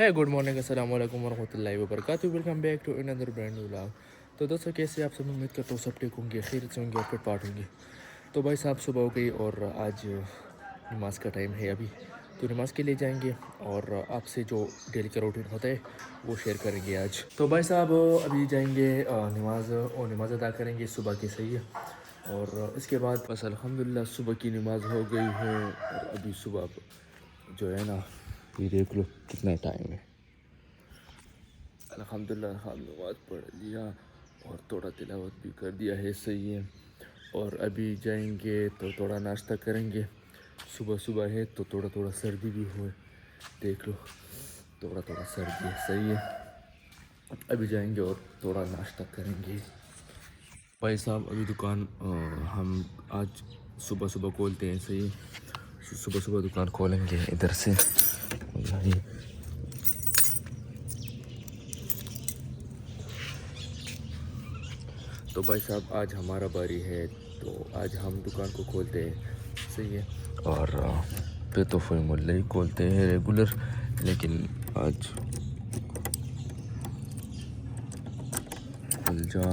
है good morning अस्सलाम वालेकुम वरहमतुल्लाहि वबरकातुहू। Welcome back to another brand new vlog. तो दोस्तों कैसे आप सब, उम्मीद करता हूँ सब ठीक होंगे, खैरियत से होंगे और फिर पाठ होंगे। तो भाई साहब सुबह हो गई और आज नमाज का टाइम है अभी, तो नमाज़ के लिए जाएंगे और आपसे जो डेली का रूटीन होता है वो शेयर करेंगे आज। तो भाई साहब अभी जाएंगे नमाज अदा करेंगे सुबह की, सही है। और इसके बाद बस अल्हम्दुलिल्लाह सुबह की नमाज़ हो गई है और अभी सुबह जो है ना, ये देख लो कितना टाइम है। अल्हम्दुलिल्लाह हम नमाज पढ़ लिया और थोड़ा तिलावत भी कर दिया है, सही है। और अभी जाएंगे तो थोड़ा नाश्ता करेंगे, सुबह सुबह है तो थोड़ा थोड़ा सर्दी भी हो, देख लो थोड़ा थोड़ा सर्दी है, सही है। अभी जाएंगे और थोड़ा नाश्ता करेंगे। भाई साहब अभी दुकान हम आज सुबह सुबह खोलते हैं, सही है। सुबह सुबह दुकान खोलेंगे इधर से। तो भाई साहब आज हमारा बारी है, तो आज हम दुकान को खोलते हैं, सही है। और फिर तो फिर मुल्ले ही खोलते हैं रेगुलर, लेकिन आज खुल जा।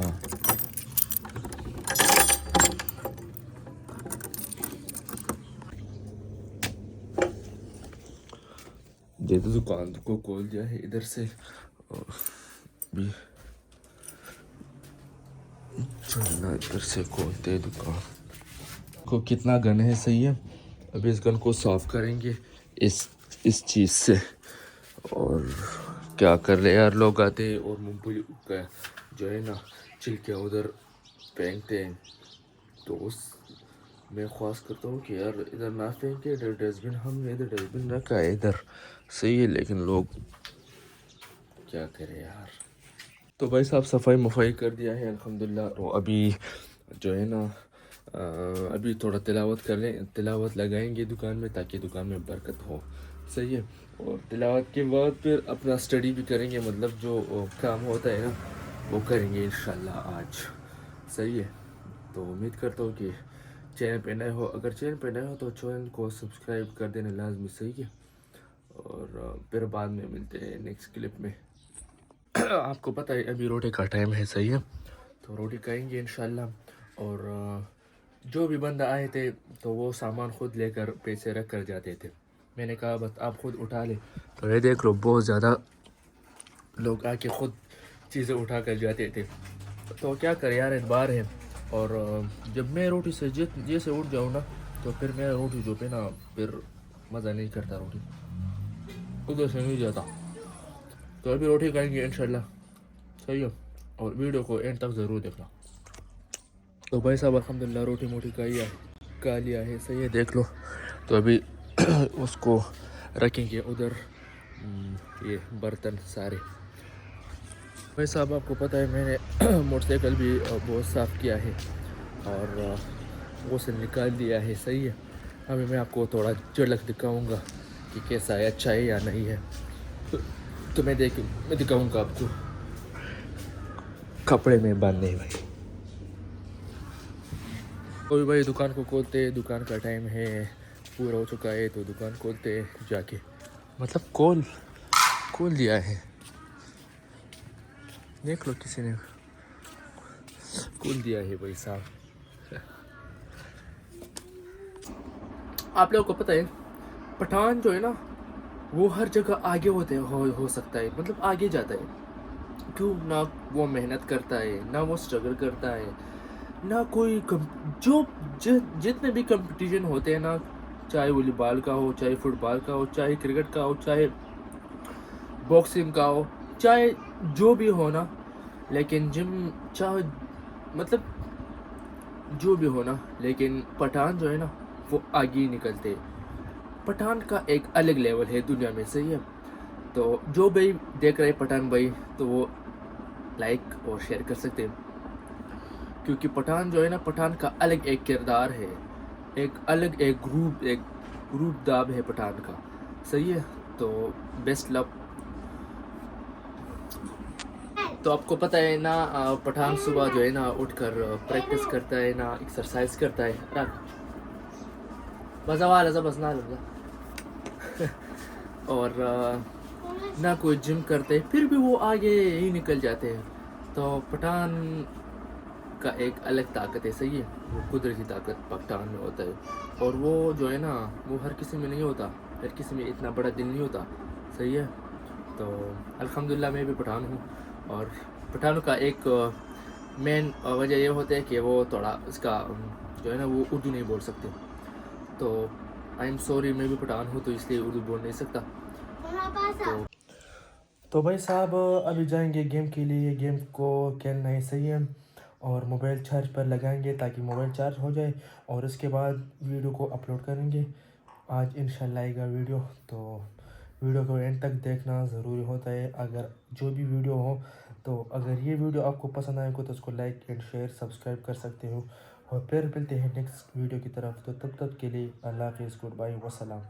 ये तो दुकान को खोल दिया है इधर से, और भी चलना इधर से खोलते हैं दुकान को। कितना गन है, सही है। अभी इस गन को साफ करेंगे इस चीज़ से। और क्या कर रहे यार, लोग आते हैं और मूंगफली का जो है ना छिलके उधर फेंकते हैं, तो उस मैं ख्वास करता हूँ कि यार इधर ना फेंके, इधर डस्टबिन, हमने इधर डस्टबिन रखा है इधर, सही है। लेकिन लोग क्या करें यार। तो भाई साहब सफाई मफाई कर दिया है अल्हम्दुलिल्लाह। तो अभी जो है ना अभी थोड़ा तिलावत कर लें, तिलावत लगाएंगे दुकान में ताकि दुकान में बरकत हो, सही है। और तिलावत के बाद फिर अपना स्टडी भी करेंगे, मतलब जो काम होता है ना वो करेंगे इंशाल्लाह आज, सही है। तो उम्मीद करता हूँ कि चैनल पे नए हो, अगर चैनल पे नए हो तो चैनल को सब्सक्राइब कर देना लाजमी, सही है। और फिर बाद में मिलते हैं नेक्स्ट क्लिप में। आपको पता है अभी रोटी का टाइम है, सही है। तो रोटी खाएंगे इंशाल्लाह। और जो भी बंदा आए थे तो वो सामान खुद लेकर पैसे रख कर जाते थे। मैंने कहा बस आप खुद उठा ले, तो ये देख लो बहुत ज़्यादा लोग आके खुद चीज़ें उठा कर जाते थे। तो क्या करें यार, एतबार है। और जब मैं रोटी से जैसे उठ जाऊँ ना, तो फिर मेरा रोटी जो पे ना फिर मज़ा नहीं करता, रोटी उधर से नहीं जाता। तो अभी रोटी खाएंगे इंशाल्लाह, सही है। और वीडियो को एंड तक ज़रूर देखना। तो भाई साहब अल्हम्दुलिल्लाह रोटी मोटी खा लिया है, सही है, देख लो। तो अभी उसको रखेंगे उधर, ये बर्तन सारे। भाई साहब आपको पता है मैंने मोटरसाइकिल भी बहुत साफ़ किया है और वो से निकाल दिया है, सही है। अभी मैं आपको थोड़ा झलक दिखाऊंगा कि कैसा है, अच्छा है या नहीं है। तो मैं दिखाऊंगा आपको कपड़े में बांधने भाई। तो भाई दुकान को खोलते, दुकान का टाइम है, पूरा हो चुका है, तो दुकान खोलते जाके, मतलब खोल दिया है, देख लो किसी ने खोल दिया है भाई साहब। आप लोगों को पता है पठान जो है ना वो हर जगह आगे हो सकता है, मतलब आगे जाता है। क्यों ना, वो मेहनत करता है ना, वो स्ट्रगल करता है ना, कोई जितने भी कंपटीशन होते हैं ना, चाहे वॉलीबॉल का हो, चाहे फुटबॉल का हो, चाहे क्रिकेट का हो, चाहे बॉक्सिंग का हो, चाहे जो भी हो ना, लेकिन जिम, चाहे मतलब जो भी हो ना, लेकिन पठान जो है ना वो आगे ही निकलते हैं। पठान का एक अलग लेवल है दुनिया में, सही है। तो जो भाई देख रहे पठान भाई, तो वो लाइक और शेयर कर सकते हैं, क्योंकि पठान जो है ना, पठान का अलग एक किरदार है, एक अलग एक ग्रुप दाब है पठान का, सही है। तो बेस्ट लव। तो आपको पता है ना पठान सुबह जो है ना उठकर प्रैक्टिस करता है ना, एक्सरसाइज करता है। रख बस आवाज बस ना लगा। और ना कोई जिम करते, फिर भी वो आगे ही निकल जाते हैं। तो पठान का एक अलग ताकत है, सही है, वो कुदरती ताकत पठान में होता है। और वो जो है ना, वो हर किसी में नहीं होता, हर किसी में इतना बड़ा दिल नहीं होता, सही है। तो अल्हम्दुलिल्लाह मैं भी पठान हूँ। और पठानों का एक मेन वजह ये होता है कि वो थोड़ा उसका जो है ना, वो उर्दू नहीं बोल सकते। तो आई एम सॉरी, मैं भी पठान हूँ तो इसलिए उर्दू बोल नहीं सकता। तो भाई साहब अभी जाएंगे गेम के लिए, गेम को खेलना है, सही है। और मोबाइल चार्ज पर लगाएंगे ताकि मोबाइल चार्ज हो जाए, और उसके बाद वीडियो को अपलोड करेंगे। आज इंशाल्लाह आएगा वीडियो, तो वीडियो को एंड तक देखना ज़रूरी होता है। अगर जो भी वीडियो हो, तो अगर ये वीडियो आपको पसंद आएगा तो उसको लाइक एंड शेयर सब्सक्राइब कर सकते हो। और फिर मिलते हैं नेक्स्ट वीडियो की तरफ, तो तब तक के लिए अल्लाह हाफिज़, गुड बाय, वसलाम।